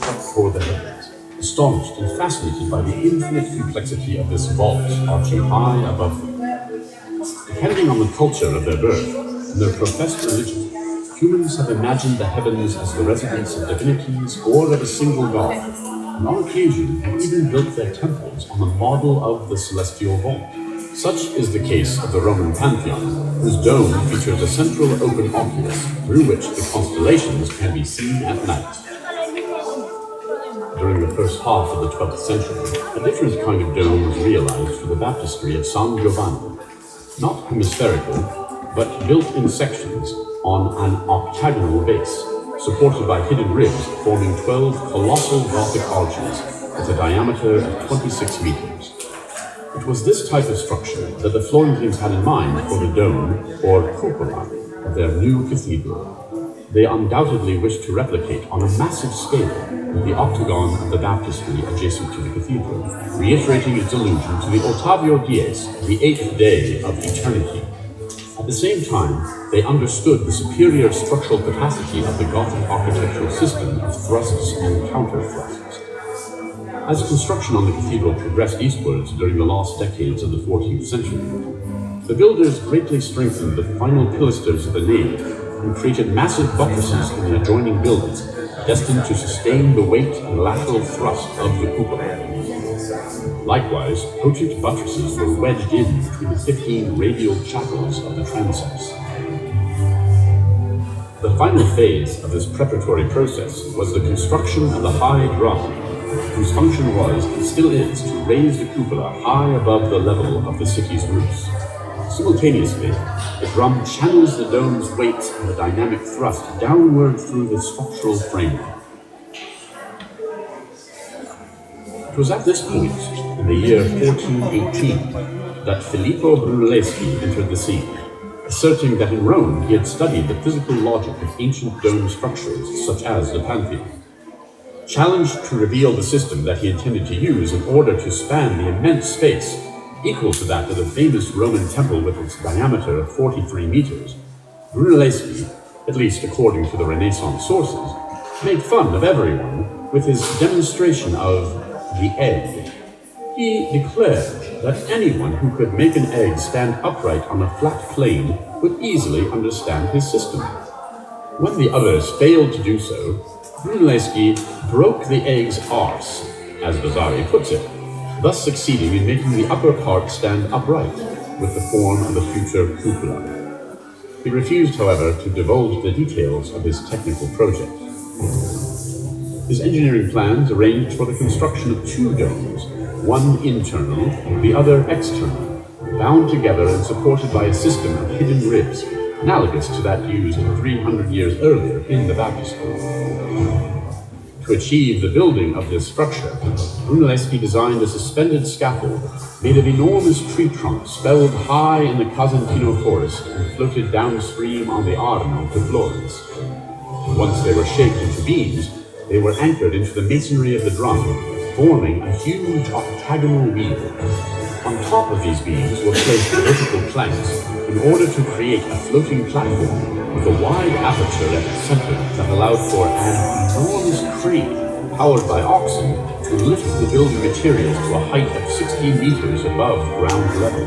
up toward the heavens, astonished and fascinated by the infinite complexity of this vault arching high above them. Depending on the culture of their birth and their professed religion, humans have imagined the heavens as the residence of divinities or of a single god, and on occasion have even built their temples on the model of the celestial vault. Such is the case of the Roman Pantheon, whose dome features a central open oculus through which the constellations can be seen at night. During the first half of the 12th century, a different kind of dome was realized for the baptistry of San Giovanni, not hemispherical, but built in sections on an octagonal base, supported by hidden ribs forming 12 colossal Gothic arches with a diameter of 26 meters. It was this type of structure that the Florentines had in mind for the dome, or cupola, of their new cathedral. They undoubtedly wished to replicate on a massive scale the octagon of the baptistry adjacent to the cathedral, reiterating its allusion to the Ottavio Dies, the 8th day of eternity. At the same time, they understood the superior structural capacity of the Gothic architectural system of thrusts and counter-thrusts. As construction on the cathedral progressed eastwards during the last decades of the 14th century, the builders greatly strengthened the final pilasters of the nave and created massive buttresses in the adjoining buildings, destined to sustain the weight and lateral thrust of the cupola. Likewise, potent buttresses were wedged in between the 15 radial chapels of the transepts. The final phase of this preparatory process was the construction of the high drum, whose function was, and still is, to raise the cupola high above the level of the city's roofs. Simultaneously, the drum channels the dome's weight and the dynamic thrust downward through the structural framework. It was at this point, in the year 1418, that Filippo Brunelleschi entered the scene, asserting that in Rome he had studied the physical logic of ancient dome structures such as the Pantheon. Challenged to reveal the system that he intended to use in order to span the immense space, equal to that of the famous Roman temple with its diameter of 43 meters, Brunelleschi, at least according to the Renaissance sources, made fun of everyone with his demonstration of the egg. He declared that anyone who could make an egg stand upright on a flat plane would easily understand his system. When the others failed to do so, Brunelleschi broke the egg's arse, as Vasari puts it, thus succeeding in making the upper part stand upright, with the form of the future cupola. He refused, however, to divulge the details of his technical project. His engineering plans arranged for the construction of two domes, one internal, the other external, bound together and supported by a system of hidden ribs, analogous to that used 300 years earlier in the baptistry. To achieve the building of this structure, Brunelleschi designed a suspended scaffold made of enormous tree trunks felled high in the Casentino forest and floated downstream on the Arno to Florence. Once they were shaped into beams, they were anchored into the masonry of the drum, forming a huge octagonal wheel. On top of these beams were placed vertical planks in order to create a floating platform with a wide aperture at its center that allowed for an enormous crane powered by oxen to lift the building materials to a height of 16 meters above ground level.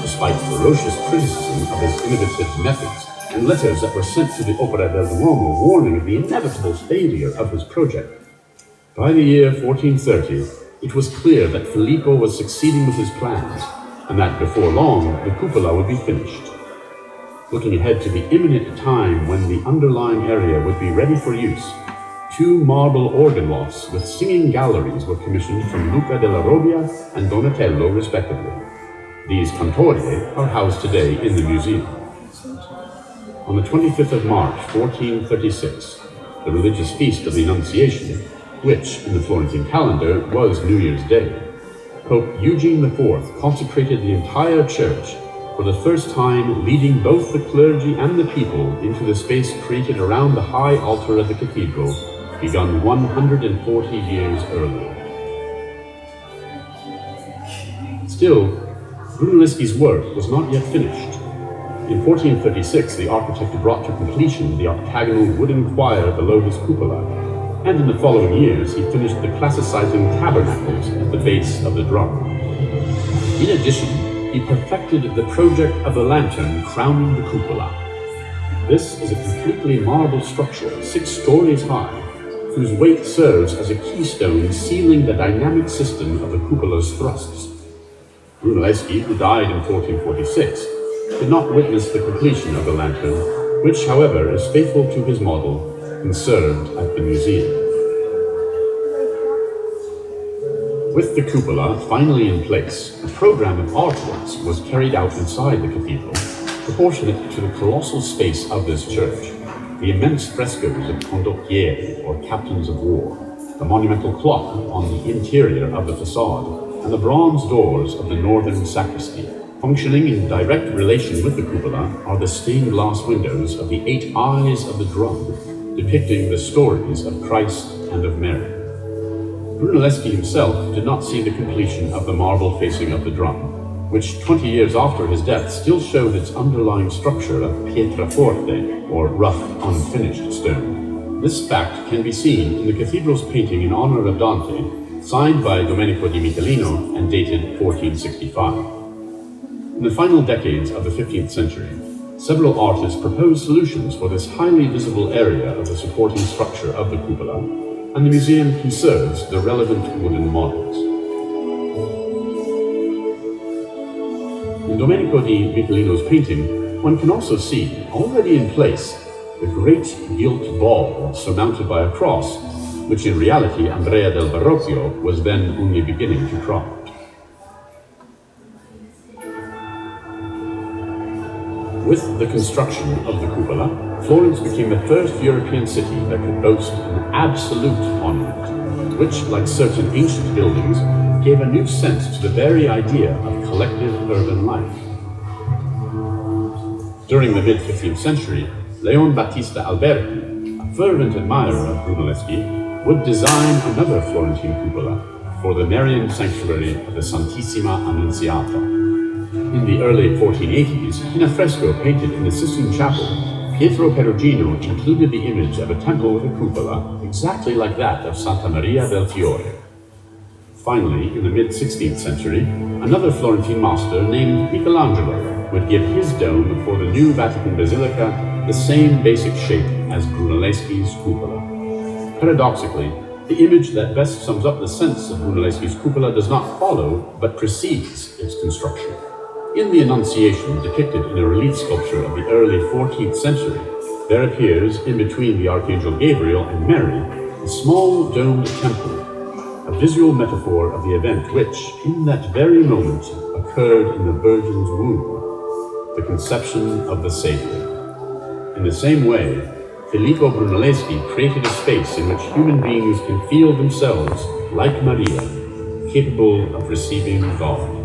Despite ferocious criticism of his innovative methods, and letters that were sent to the Opera del Duomo warning of the inevitable failure of his project, by the year 1430, it was clear that Filippo was succeeding with his plans, and that before long the cupola would be finished. Looking ahead to the imminent time when the underlying area would be ready for use, two marble organ lofts with singing galleries were commissioned from Luca della Robbia and Donatello respectively. These cantorie are housed today in the museum. On the 25th of March, 1436, the religious feast of the Annunciation, which, in the Florentine calendar, was New Year's Day, Pope Eugene IV consecrated the entire church, for the first time leading both the clergy and the people into the space created around the high altar of the cathedral, begun 140 years earlier. Still, Brunelleschi's work was not yet finished. In 1436, the architect brought to completion the octagonal wooden choir below his cupola, and in the following years he finished the classicizing tabernacles at the base of the drum. In addition, he perfected the project of the lantern crowning the cupola. This is a completely marble structure, 6 stories high, whose weight serves as a keystone sealing the dynamic system of the cupola's thrusts. Brunelleschi, who died in 1446, did not witness the completion of the lantern, which, however, is faithful to his model, conserved at the museum. With the cupola finally in place, a program of artworks was carried out inside the cathedral, proportionate to the colossal space of this church. The immense frescoes of condottieri, or captains of war, the monumental clock on the interior of the facade, and the bronze doors of the northern sacristy. Functioning in direct relation with the cupola are the stained glass windows of the 8 eyes of the drum, depicting the stories of Christ and of Mary. Brunelleschi himself did not see the completion of the marble facing of the drum, which 20 years after his death still showed its underlying structure of pietraforte, or rough, unfinished stone. This fact can be seen in the cathedral's painting in honor of Dante, signed by Domenico di Michelino and dated 1465. In the final decades of the 15th century, several artists proposed solutions for this highly visible area of the supporting structure of the cupola, and the museum conserves the relevant wooden models. In Domenico di Michelino's painting, one can also see, already in place, the great gilt ball surmounted by a cross, which in reality Andrea del Verrocchio was then only beginning to craft. With the construction of the cupola, Florence became the first European city that could boast an absolute monument, which, like certain ancient buildings, gave a new sense to the very idea of collective urban life. During the mid-15th century, Leon Battista Alberti, a fervent admirer of Brunelleschi, would design another Florentine cupola for the Marian sanctuary of the Santissima Annunziata. In the early 1480s, in a fresco painted in the Sistine Chapel, Pietro Perugino included the image of a temple with a cupola exactly like that of Santa Maria del Fiore. Finally, in the mid-16th century, another Florentine master named Michelangelo would give his dome for the new Vatican Basilica the same basic shape as Brunelleschi's cupola. Paradoxically, the image that best sums up the sense of Brunelleschi's cupola does not follow, but precedes its construction. In the Annunciation, depicted in a relief sculpture of the early 14th century, there appears, in between the Archangel Gabriel and Mary, a small domed temple, a visual metaphor of the event which, in that very moment, occurred in the Virgin's womb, the conception of the Savior. In the same way, Filippo Brunelleschi created a space in which human beings can feel themselves, like Maria, capable of receiving God.